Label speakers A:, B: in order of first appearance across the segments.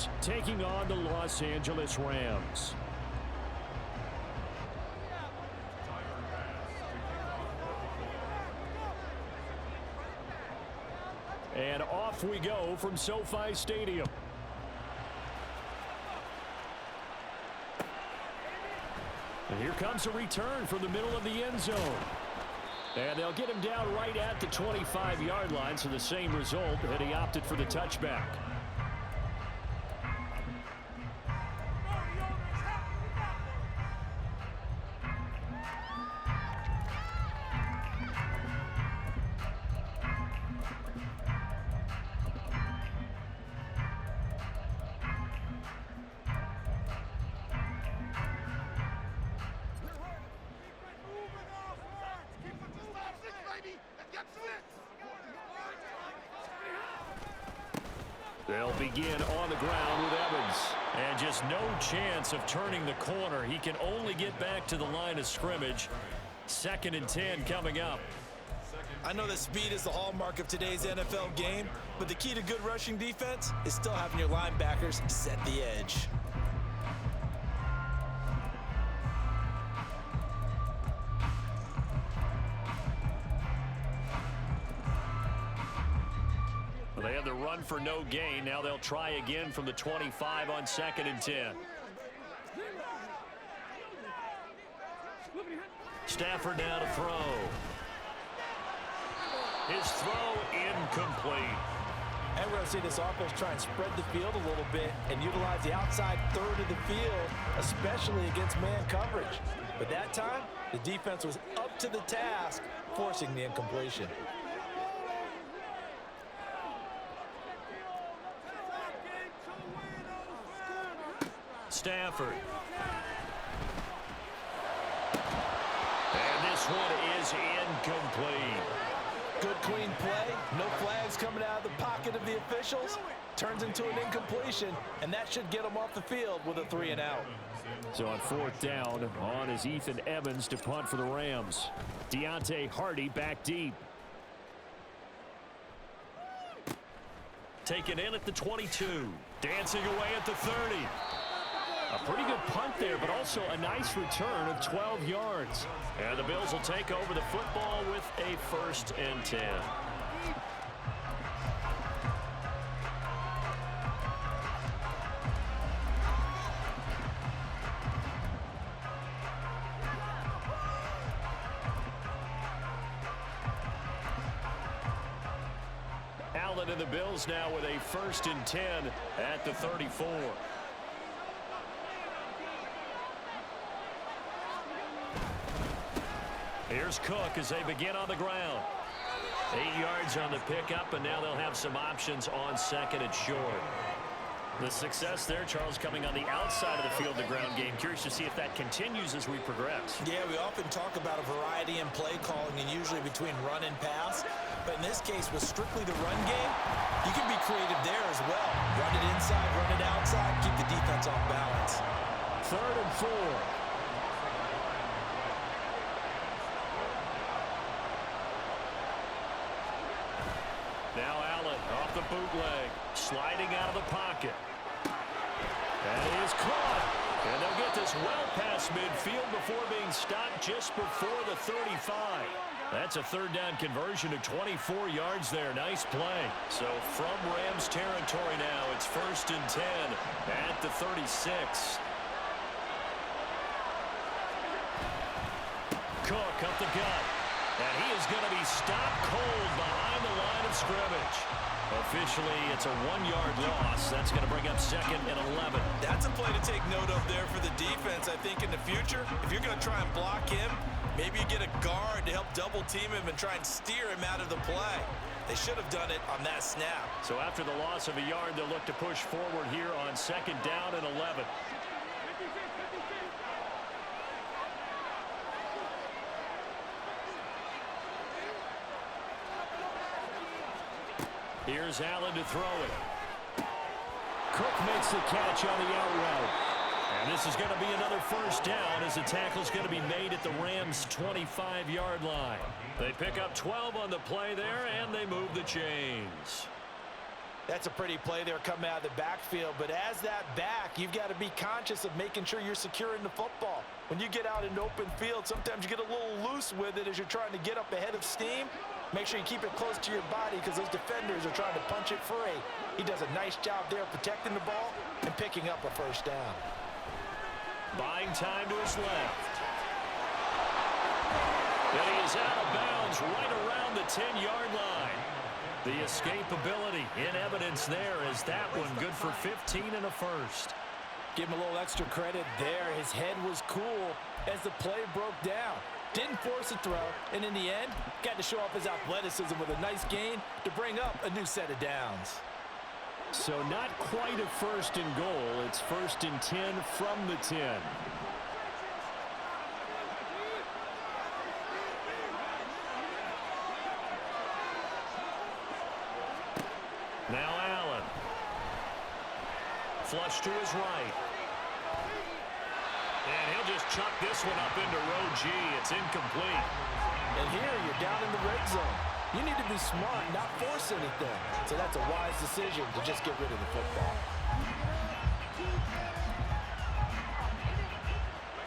A: Chargers taking on the Los Angeles Rams. And off we go from SoFi Stadium. And here comes a return from the middle of the end zone. And they'll get him down right at the 25-yard line, so the same result, and he opted for the touchback. They'll begin on the ground with Evans. And just no chance of turning the corner. He can only get back to the line of scrimmage. 2nd and 10 coming up.
B: I know that speed is the hallmark of today's NFL game, but the key to good rushing defense is still having your linebackers set the edge.
A: They had the run for no gain. Now they'll try again from the 25 on 2nd and 10. Stafford now to throw. His throw incomplete.
B: And we're going to see this offense try and spread the field a little bit and utilize the outside third of the field, especially against man coverage. But that time, the defense was up to the task, forcing the incompletion.
A: Stafford. And this one is incomplete.
B: Good clean play. No flags coming out of the pocket of the officials. Turns into an incompletion, and that should get them off the field with a 3 and out.
A: So on 4th down, on is Ethan Evans to punt for the Rams. Deontay Hardy back deep. Taken in at the 22. Dancing away at the 30. A pretty good punt there, but also a nice return of 12 yards. And the Bills will take over the football with a 1st and 10. Allen and the Bills now with a 1st and 10 at the 34. Here's Cook as they begin on the ground. 8 yards on the pickup, and now they'll have some options on 2nd and short. The success there, Charles, coming on the outside of the field, the ground game. Curious to see if that continues as we progress.
B: Yeah, we often talk about a variety in play calling and usually between run and pass. But in this case, with strictly the run game, you can be creative there as well. Run it inside, run it outside, keep the defense off balance.
A: 3rd and 4. Now Allen off the bootleg, sliding out of the pocket. That is caught. And they'll get this well past midfield before being stopped just before the 35. That's a 3rd down conversion of 24 yards there. Nice play. So from Rams territory now, it's 1st and 10 at the 36. Cook up the gut. And he is going to be stopped cold behind the line of scrimmage. Officially, it's a 1-yard loss. That's going to bring up 2nd and 11.
B: That's a play to take note of there for the defense, I think, in the future. If you're going to try and block him, maybe you get a guard to help double-team him and try and steer him out of the play. They should have done it on that snap.
A: So after the loss of a yard, they'll look to push forward here on 2nd down and 11. Here's Allen to throw it. Cook makes the catch on the out route. And this is going to be another 1st down as the tackle's going to be made at the Rams' 25-yard line. They pick up 12 on the play there, and they move the chains.
B: That's a pretty play there coming out of the backfield, but as that back, you've got to be conscious of making sure you're securing the football. When you get out in open field, sometimes you get a little loose with it as you're trying to get up ahead of steam. Make sure you keep it close to your body because those defenders are trying to punch it free. He does a nice job there protecting the ball and picking up a first down.
A: Buying time to his left. And he is out of bounds right around the 10-yard line. The escapability in evidence there as that one good for 15 and a first.
B: Give him a little extra credit there. His head was cool as the play broke down. Didn't force a throw, and in the end, got to show off his athleticism with a nice gain to bring up a new set of downs.
A: So not quite a first and goal. It's first and 10 from the 10. Now Allen. Flush to his right. And he'll just chuck this one up into row G. It's incomplete.
B: And here you're down in the red zone. You need to be smart, not force anything. So that's a wise decision to just get rid of the football.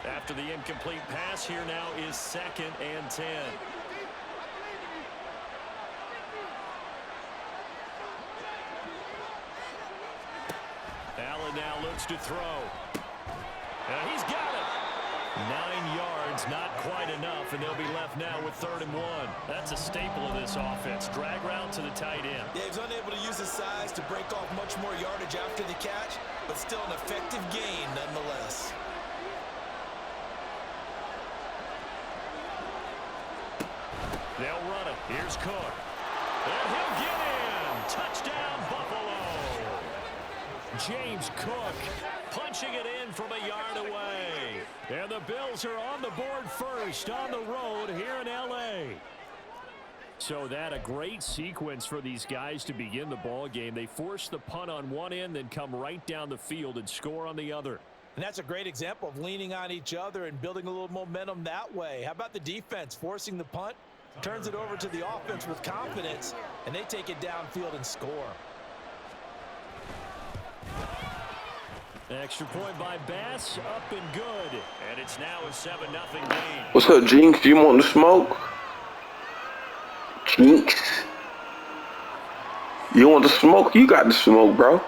A: After the incomplete pass, here now is 2nd and 10. Allen now looks to throw. And he's got it. 9 yards, not quite enough, and they'll be left now with 3rd and 1. That's a staple of this offense. Drag route to the tight end.
B: Yeah, he was unable to use his size to break off much more yardage after the catch, but still an effective gain nonetheless.
A: They'll run it. Here's Cook. And he'll get in. Touchdown, Buffalo. James Cook punching it in from a yard away. And the Bills are on the board first on the road here in L.A. So that a great sequence for these guys to begin the ball game. They force the punt on one end, then come right down the field and score on the other.
B: And that's a great example of leaning on each other and building a little momentum that way. How about the defense forcing the punt? Turns it over to the offense with confidence, and they take it downfield and score.
A: Extra point by Bass, up and good. And it's now a 7-0 game.
C: What's up, Jinx? You want the smoke? Jinx? You want the smoke? You got the smoke, bro.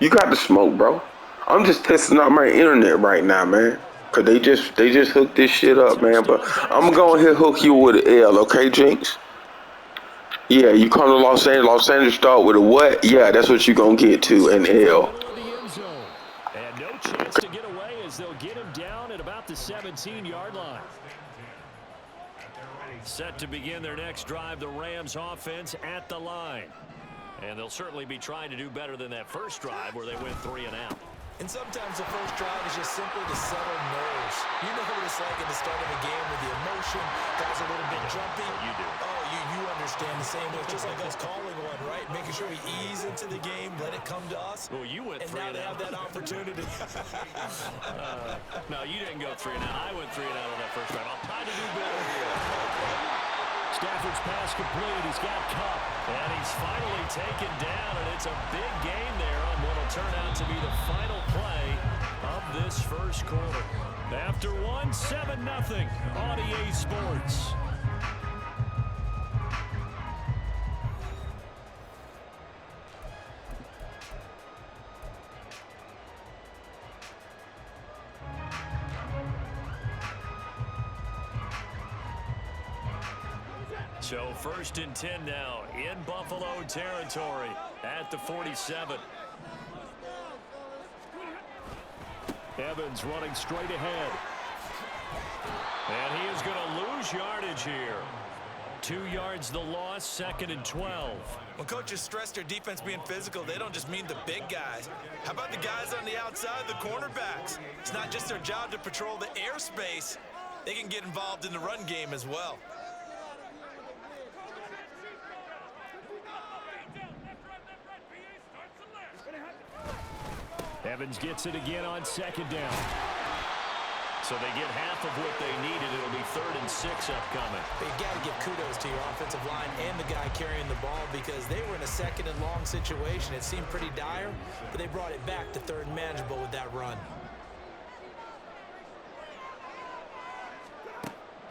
C: You got the smoke, bro. I'm just testing out my internet right now, man. Cause they just hooked this shit up, man. But I'm gonna go ahead and hook you with an L, okay, Jinx? Yeah, you come to Los Angeles. Los Angeles start with a what? Yeah, that's what you gonna get to, an L.
A: And no chance to get away as they'll get him down at about the 17-yard line. Set to begin their next drive, the Rams offense at the line. And they'll certainly be trying to do better than that first drive where they went 3 and out.
B: And sometimes the first drive is just simply to settle nerves. You know what it's like at the start of a game with the emotion, guys are a little bit jumpy.
A: You do.
B: Oh, you understand the same way. Just like us calling one, right? Making sure we ease into the game, let it come to us.
A: Well, you went 3 and out.
B: And now they have that opportunity.
A: No, you didn't go 3 and out. I went 3 and out on that first drive. I'll try to do better here. Stafford's pass complete. He's got Cup. And he's finally taken down, and it's a big gain there on what will turn out to be the final play of this first quarter. After 7-0 on EA Sports. So 1st and 10 now in Buffalo territory at the 47. Evans running straight ahead. And he is going to lose yardage here. 2 yards the loss, 2nd and 12.
B: When coaches stress their defense being physical, they don't just mean the big guys. How about the guys on the outside, the cornerbacks? It's not just their job to patrol the airspace. They can get involved in the run game as well.
A: Evans gets it again on 2nd down. So they get half of what they needed. It'll be 3rd and 6 upcoming.
B: But you got to give kudos to your offensive line and the guy carrying the ball because they were in a 2nd and long situation. It seemed pretty dire, but they brought it back to 3rd and manageable with that run.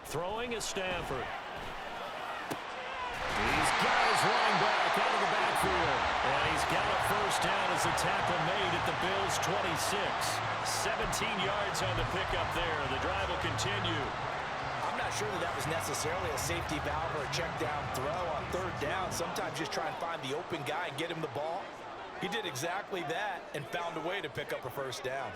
A: Throwing is Stanford. He's got his running back out of the backfield. And he's got a first down as the tackle made at the Bills' 26. 17 yards on the pickup there. The drive will continue.
B: I'm not sure that was necessarily a safety valve or a check down throw on 3rd down. Sometimes just try and find the open guy and get him the ball. He did exactly that and found a way to pick up a first down.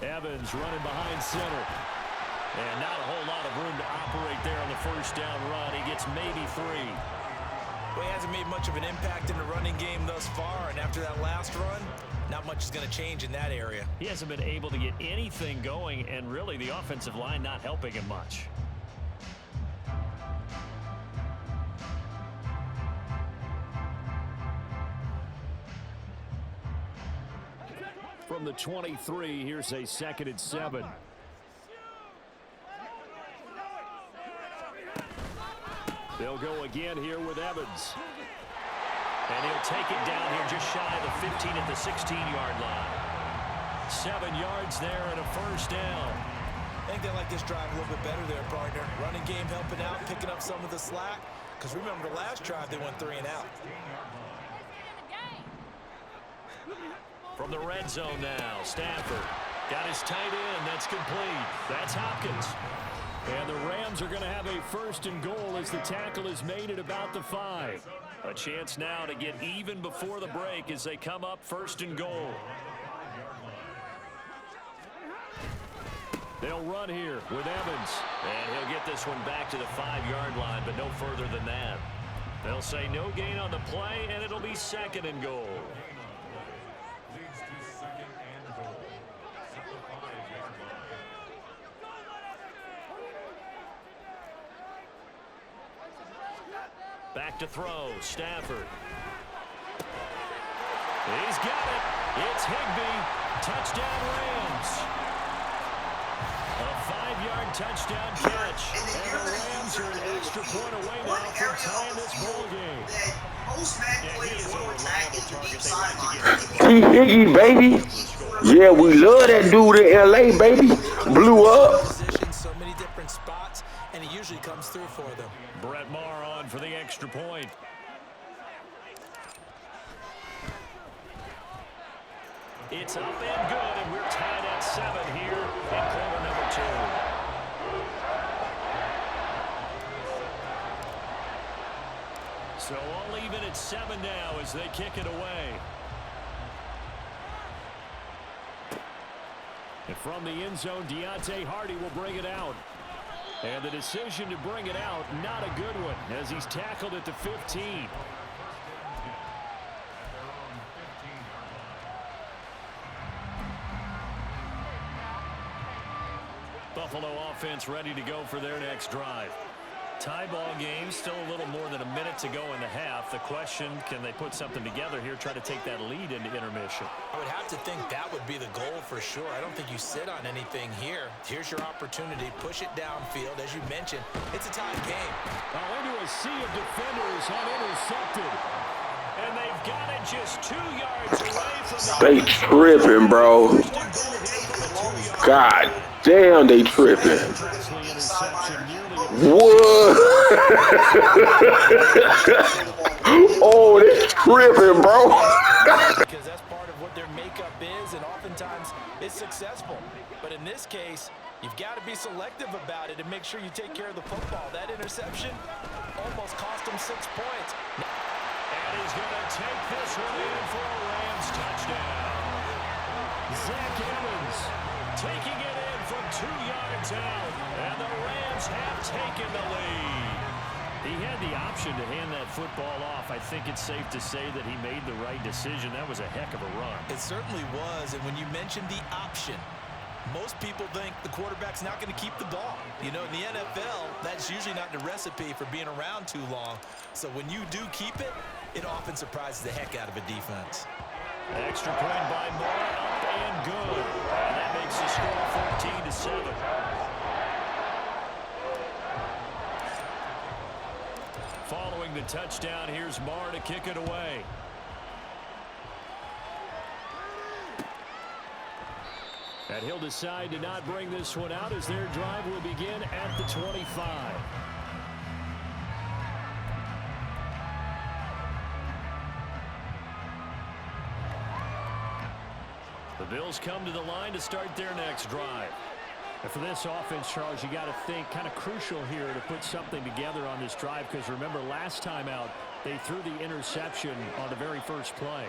A: Evans running behind center. And not a whole lot of room to operate there on the first down run. He gets maybe 3.
B: Well, he hasn't made much of an impact in the running game thus far, and after that last run, not much is going to change in that area.
A: He hasn't been able to get anything going, and really the offensive line not helping him much. From the 23, here's a 2nd and 7. They'll go again here with Evans. And he'll take it down here just shy of the 15 at the 16-yard line. 7 yards there and a first down.
B: I think they like this drive a little bit better there, partner. Running game helping out, picking up some of the slack. Because remember the last drive, they went 3 and out.
A: From the red zone now, Stanford got his tight end. That's complete. That's Hopkins. And the Rams are going to have a 1st and goal as the tackle is made at about the 5. A chance now to get even before the break as they come up 1st and goal. They'll run here with Evans. And he'll get this one back to the 5-yard line, but no further than that. They'll say no gain on the play, and it'll be 2nd and goal. Back to throw, Stafford. He's got it. It's Higbee. Touchdown Rams. A 5-yard touchdown catch. And the Rams are an extra point away now from tying this ball game. Yeah, he is a reliable target.
C: Higgy, baby. Yeah, we love that dude in L.A., baby. Blew up.
B: So many different spots, and he usually comes through for them.
A: Brett Maher on for the extra point. It's up and good, and we're tied at 7 here in quarter number 2. So all even at 7 now as they kick it away. And from the end zone, Deontay Hardy will bring it out. And the decision to bring it out, not a good one, as he's tackled at the 15. Buffalo offense ready to go for their next drive. Tie ball game, still a little more than a minute to go in the half. The question, can they put something together here, try to take that lead into intermission?
B: I would have to think that would be the goal for sure. I don't think you sit on anything here. Here's your opportunity. Push it downfield. As you mentioned, it's a tied game.
A: Now into a sea of defenders unintercepted. And they've got it just 2 yards away from the...
C: They tripping, bro. God damn, they tripping. What? Oh, they tripping, bro.
B: Because that's part of what their makeup is, and oftentimes it's successful. But in this case, you've got to be selective about it and make sure you take care of the football. That interception almost cost them 6 points.
A: And he's going to take this one in for a Rams touchdown. Zach Evans taking it in from 2 yards out. And the Rams have taken the lead. He had the option to hand that football off. I think it's safe to say that he made the right decision. That was a heck of a run.
B: It certainly was. And when you mentioned the option, Most people think the quarterback's not going to keep the ball. You know, in the NFL, that's usually not the recipe for being around too long. So when you do keep it, it often surprises the heck out of a defense.
A: Extra point by Moore, up and good. And that makes the score 14-7. Following the touchdown, here's Moore to kick it away. And he'll decide to not bring this one out as their drive will begin at the 25. The Bills come to the line to start their next drive. And for this offense, Charles, you got to think kind of crucial here to put something together on this drive, because remember last time out they threw the interception on the very first play.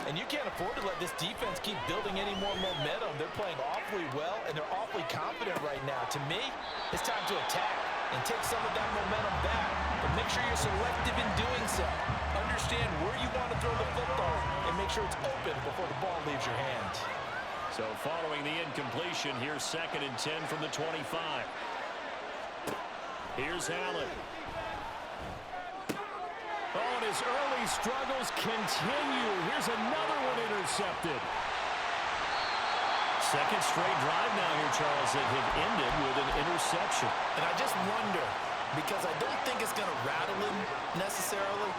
B: And you can't afford to let this defense keep building any more momentum. They're playing awfully well, and they're awfully confident right now. To me, it's time to attack and take some of that momentum back. But make sure you're selective in doing so. Understand where you want to throw the football and make sure it's open before the ball leaves your hands.
A: So following the incompletion, here's 2nd and 10 from the 25. Here's Allen. Oh, and his early struggles continue. Here's another one intercepted. Second straight drive now here, Charles, that have ended with an interception.
B: And I just wonder, because I don't think it's going to rattle him necessarily,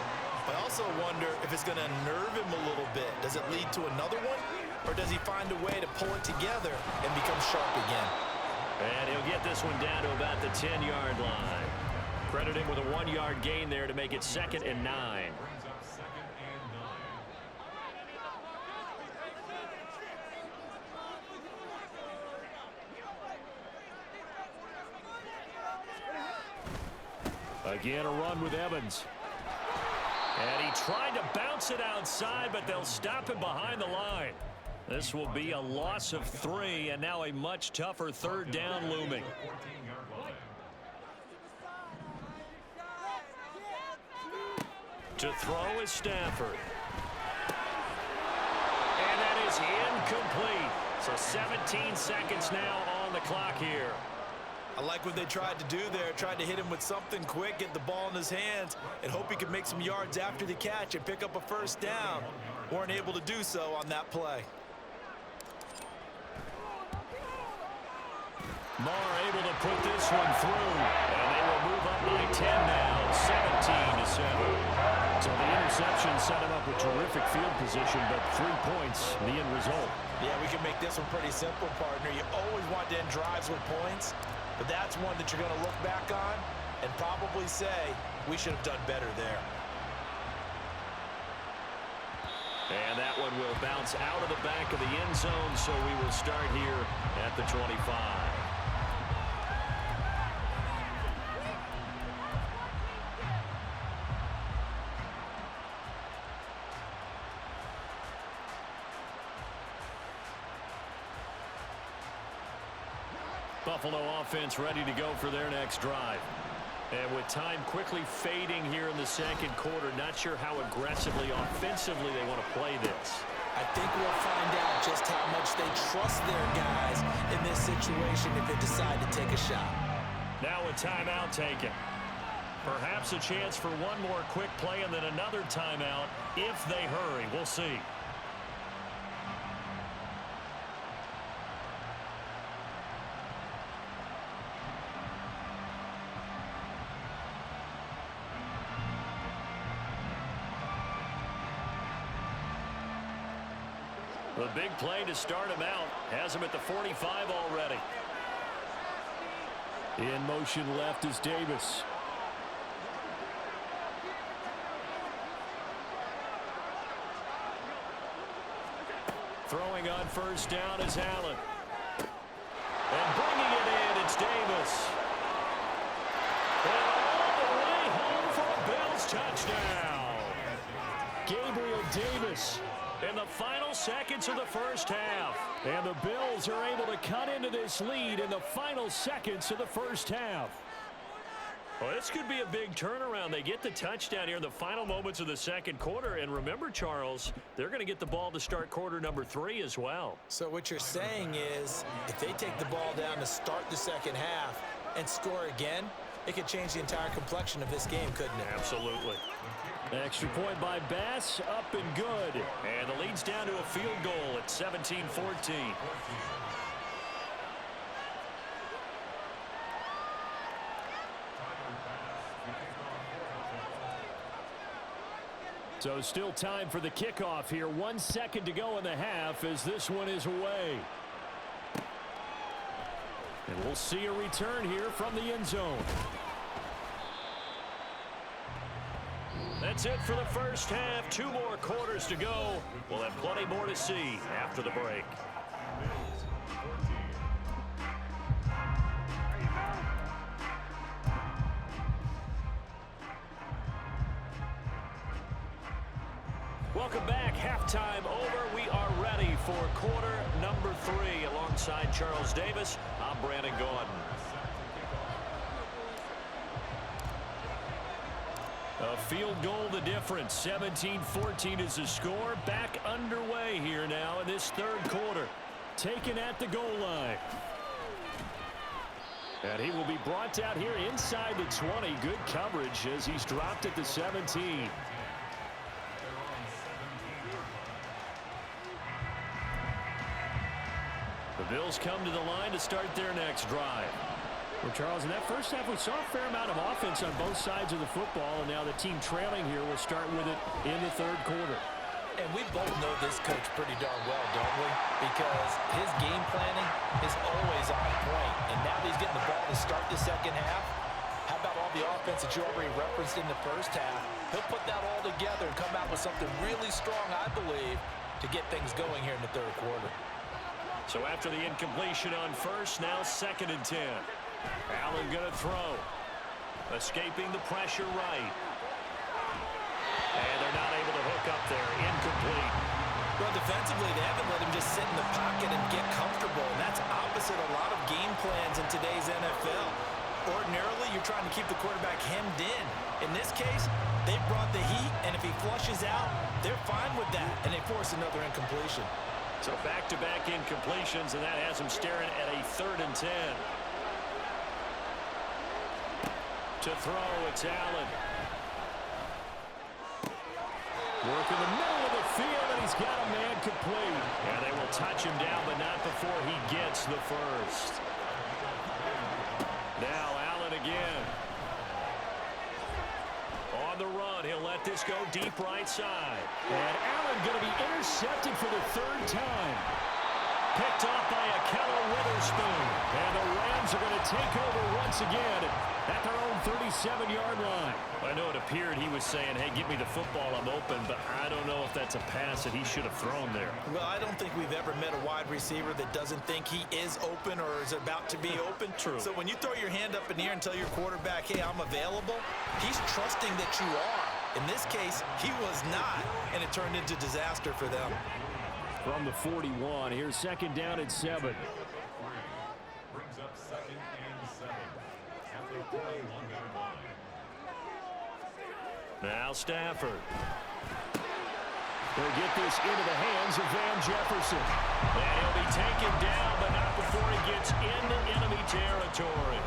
B: but I also wonder if it's going to unnerve him a little bit. Does it lead to another one, or does he find a way to pull it together and become sharp again?
A: And he'll get this one down to about the 10-yard line. Credit him with a 1-yard gain there to make it 2nd and 9. Again, a run with Evans. And he tried to bounce it outside, but they'll stop him behind the line. This will be a loss of 3, and now a much tougher 3rd down looming. To throw is Stafford. And that is incomplete. So 17 seconds now on the clock here.
B: I like what they tried to do there. Tried to hit him with something quick, get the ball in his hands, and hope he could make some yards after the catch and pick up a first down. Weren't able to do so on that play.
A: Moore able to put this one through, and they will move up by 10 now, 17-7. So the interception set him up with terrific field position, but 3 points, the end result.
B: Yeah, we can make this one pretty simple, partner. You always want to end drives with points, but that's one that you're going to look back on and probably say, we should have done better there.
A: And that one will bounce out of the back of the end zone, so we will start here at the 25. Buffalo offense ready to go for their next drive. And with time quickly fading here in the second quarter, not sure how aggressively, offensively they want to play this.
B: I think we'll find out just how much they trust their guys in this situation if they decide to take a shot.
A: Now a timeout taken. Perhaps a chance for one more quick play and then another timeout if they hurry. We'll see. The big play to start him out has him at the 45 already. In motion left is Davis. Throwing on first down is Allen. And bringing it in, it's Davis. And all the way home for a Bills touchdown. Gabriel Davis in the final seconds of the first half. And the Bills are able to cut into this lead in the final seconds of the first half. Well, this could be a big turnaround. They get the touchdown here in the final moments of the second quarter. And remember, Charles, they're going to get the ball to start quarter number 3 as well.
B: So what you're saying is if they take the ball down to start the second half and score again, it could change the entire complexion of this game, couldn't it?
A: Absolutely. Extra point by Bass, up and good. And the lead's down to a field goal at 17-14. So still time for the kickoff here. 1 second to go in the half as this one is away. And we'll see a return here from the end zone. That's it for the first half. 2 more quarters to go. We'll have plenty more to see after the break. Welcome back. Halftime over. We are ready for quarter number 3. Alongside Charles Davis, I'm Brandon Gaudin. A field goal the difference. 17-14 is the score. Back underway here now in this third quarter. Taken at the goal line. And he will be brought down here inside the 20. Good coverage as he's dropped at the 17. The Bills come to the line to start their next drive. Well, Charles, in that first half, we saw a fair amount of offense on both sides of the football, and now the team trailing here will start with it in the third quarter.
B: And we both know this coach pretty darn well, don't we? Because his game planning is always on point. And now that he's getting the ball to start the second half, how about all the offense that you already referenced in the first half? He'll put that all together and come out with something really strong, I believe, to get things going here in the third quarter.
A: So after the incompletion on first, now 2nd and 10. Allen going to throw. Escaping the pressure right. And they're not able to hook up there. Incomplete.
B: Well, defensively, they haven't let him just sit in the pocket and get comfortable. And that's opposite a lot of game plans in today's NFL. Ordinarily, you're trying to keep the quarterback hemmed in. In this case, they brought the heat, and if he flushes out, they're fine with that, and they force another incompletion.
A: So back-to-back incompletions, and that has him staring at a 3rd and 10. To throw, it's Allen. Work in the middle of the field, and he's got a man complete. And they will touch him down, but not before he gets the first. Now Allen again. On the run, he'll let this go deep right side. And Allen going to be intercepted for the 3rd time. Picked off by a Keller Witherspoon. And the Rams are going to take over once again at their own 37-yard line. I know it appeared he was saying, hey, give me the football, I'm open, but I don't know if that's a pass that he should have thrown there.
B: Well, I don't think we've ever met a wide receiver that doesn't think he is open or is about to be open.
A: True.
B: So when you throw your hand up in the air and tell your quarterback, hey, I'm available, he's trusting that you are. In this case, he was not, and it turned into disaster for them.
A: From the 41, here's 2nd down and 7.
D: Brings up 2nd and 7. After the play, 1 yard line.
A: Now Stafford. They'll get this into the hands of Van Jefferson. And he'll be taken down, but not before he gets into enemy territory.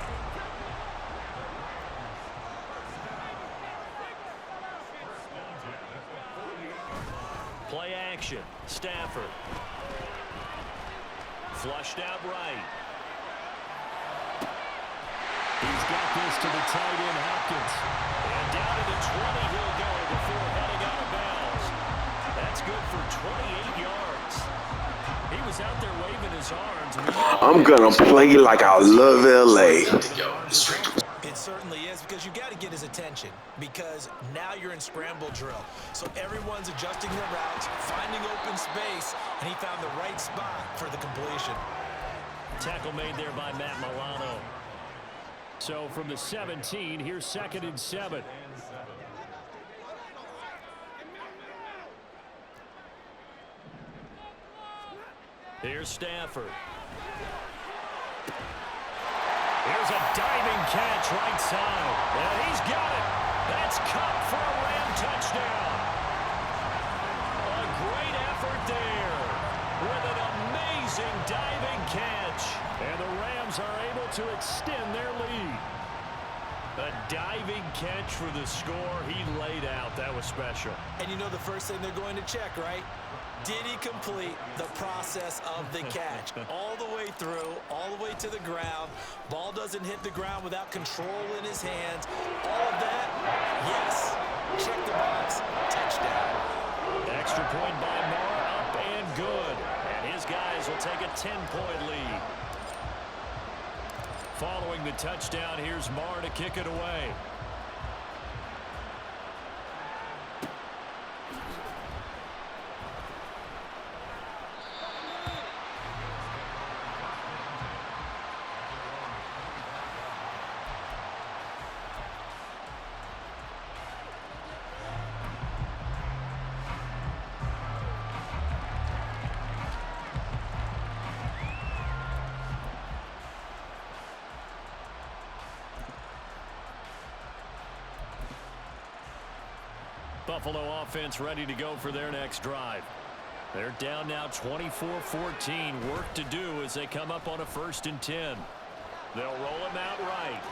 A: Play action. Stafford. Flushed out right. He's got this to the tight end, Hopkins. And down to the 20 he'll go before heading out of bounds. That's good for 28 yards. He was out there waving his arms.
C: I'm gonna play like I love LA.
B: It certainly is, because you got to get his attention, because now you're in scramble drill. So everyone's adjusting their routes, finding open space, and he found the right spot for the completion.
A: Tackle made there by Matt Milano. So from the 17, here's 2nd and 7. Here's Stafford. Here's a diving catch right side. And he's got it. That's caught for a Ram touchdown. A great effort there with an amazing diving catch. And the Rams are able to extend their lead. A diving catch for the score. He laid out. That was special.
B: And you know the first thing they're going to check, right? Did he complete the process of the catch? All the way through, all the way to the ground. Ball doesn't hit the ground without control in his hands. All of that, yes. Check the box. Touchdown.
A: Extra point by Moore, up and good. And his guys will take a 10-point lead. Following the touchdown, here's Marr to kick it away. Buffalo offense ready to go for their next drive. They're down now 24-14. Work to do as they come up on a 1st and 10. They'll roll him out right.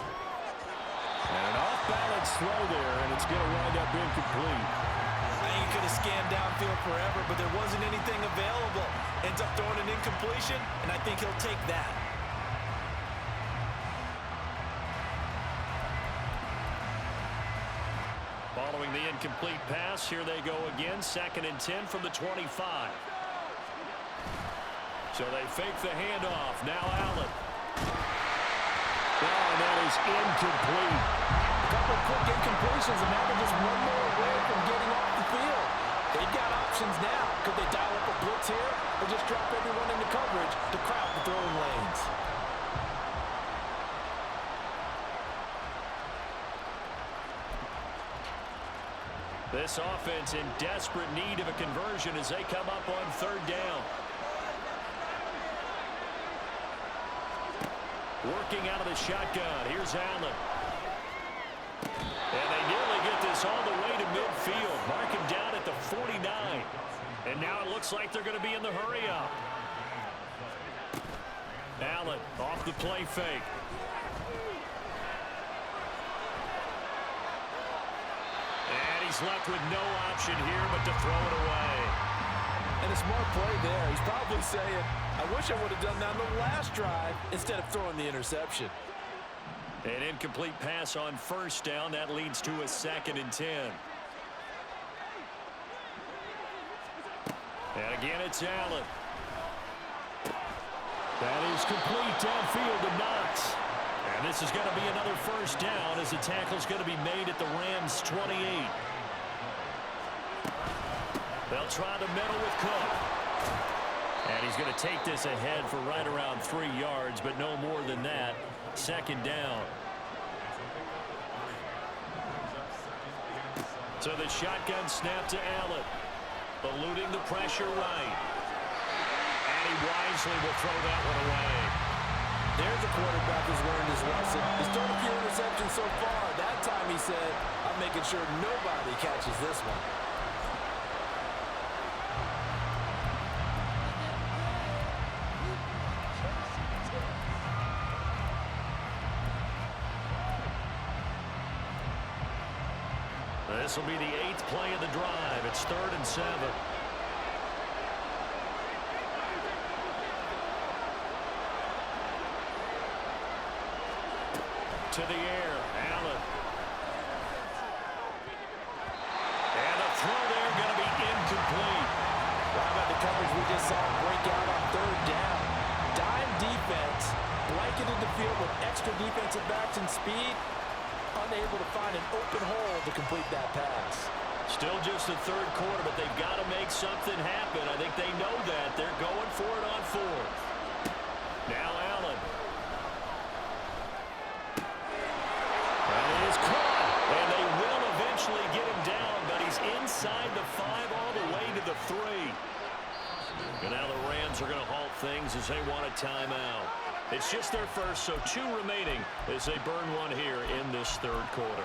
A: And an off-balance throw there, and it's going to wind up incomplete.
B: I think he could have scanned downfield forever, but there wasn't anything available. Ends up throwing an incompletion, and I think he'll take that.
A: Following the incomplete pass, here they go again. 2nd and 10 from the 25. So they fake the handoff. Now Allen. Oh, and that is incomplete.
B: A couple of quick incompletions, and now they're just one more away from getting off the field. They've got options now. Could they dial up a blitz here or just drop everyone into coverage to crowd the throwing lanes?
A: This offense in desperate need of a conversion as they come up on 3rd down. Working out of the shotgun. Here's Allen. And they nearly get this all the way to midfield. Mark him down at the 49. And now it looks like they're going to be in the hurry-up. Allen off the play fake. And he's left with no option here but to throw it away.
B: And a smart play there. He's probably saying, I wish I would have done that on the last drive instead of throwing the interception.
A: An incomplete pass on 1st down. That leads to a 2nd and 10. And again, it's Allen. That is complete downfield to Knox. And this is going to be another 1st down as the tackle's going to be made at the Rams' 28. They'll try the middle with Cook. And he's going to take this ahead for right around 3 yards, but no more than that. 2nd down. So the shotgun snap to Allen. Eluding the pressure right. And he wisely will throw that one away.
B: There's a quarterback who's learned his lesson. He's thrown a few interceptions so far. That time he said, I'm making sure nobody catches this one.
A: This will be the 8th play of the drive. It's 3rd and 7. To the air, Allen. And a throw there going to be incomplete.
B: How about the coverage we just saw break out on 3rd down? Dime defense, blanketed the field with extra defensive backs and speed, unable to find an open hole to complete that pass.
A: Still just the 3rd quarter, but they've got to make something happen. I think they know that. They're going for it on 4th. Now Allen. That is caught, and they will eventually get him down, but he's inside the 5 all the way to the 3. And now the Rams are going to halt things as they want a timeout. It's just their first, so 2 remaining as they burn one here in this third quarter.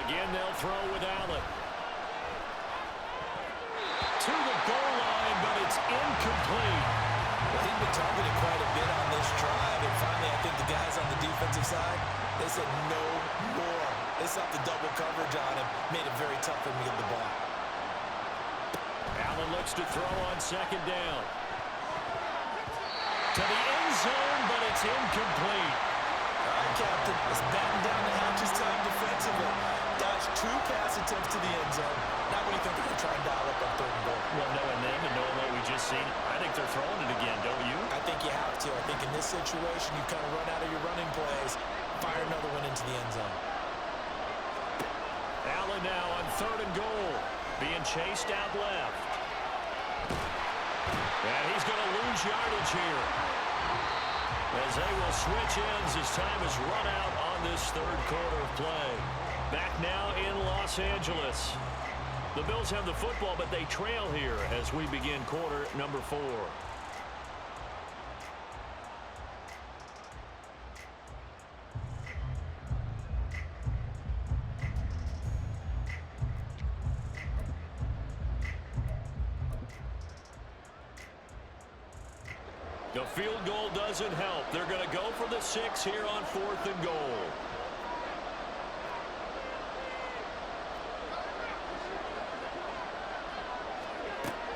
A: Again, they'll throw with Allen. To the goal line, but it's incomplete.
B: Well, he's been targeted quite a bit on this drive, and finally I think the guys on the defensive side, they said no more. They stopped the double coverage on him, made it very tough for him to get the ball.
A: Allen looks to throw on second down. To the end zone, but it's incomplete.
B: All right, Captain, let's batten down the hatches time defensively. Dodge 2 pass attempts to the end zone. Now what do you think they're going to try and dial up on third and goal?
A: Well, knowing them and knowing what we just seen, I think they're throwing it again, don't you?
B: I think you have to. I think in this situation, you kind of run out of your running plays, fire another one into the end zone.
A: Allen now on third and goal, being chased out left. And he's going to lose yardage here, as they will switch ends as time is run out on this third quarter of play. Back now in Los Angeles. The Bills have the football, but they trail here as we begin quarter number 4. The field goal doesn't help. They're going to go for the 6 here on 4th and goal.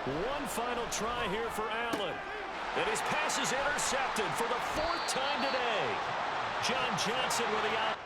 A: One final try here for Allen. And his pass is intercepted for the 4th time today. John Johnson with the out.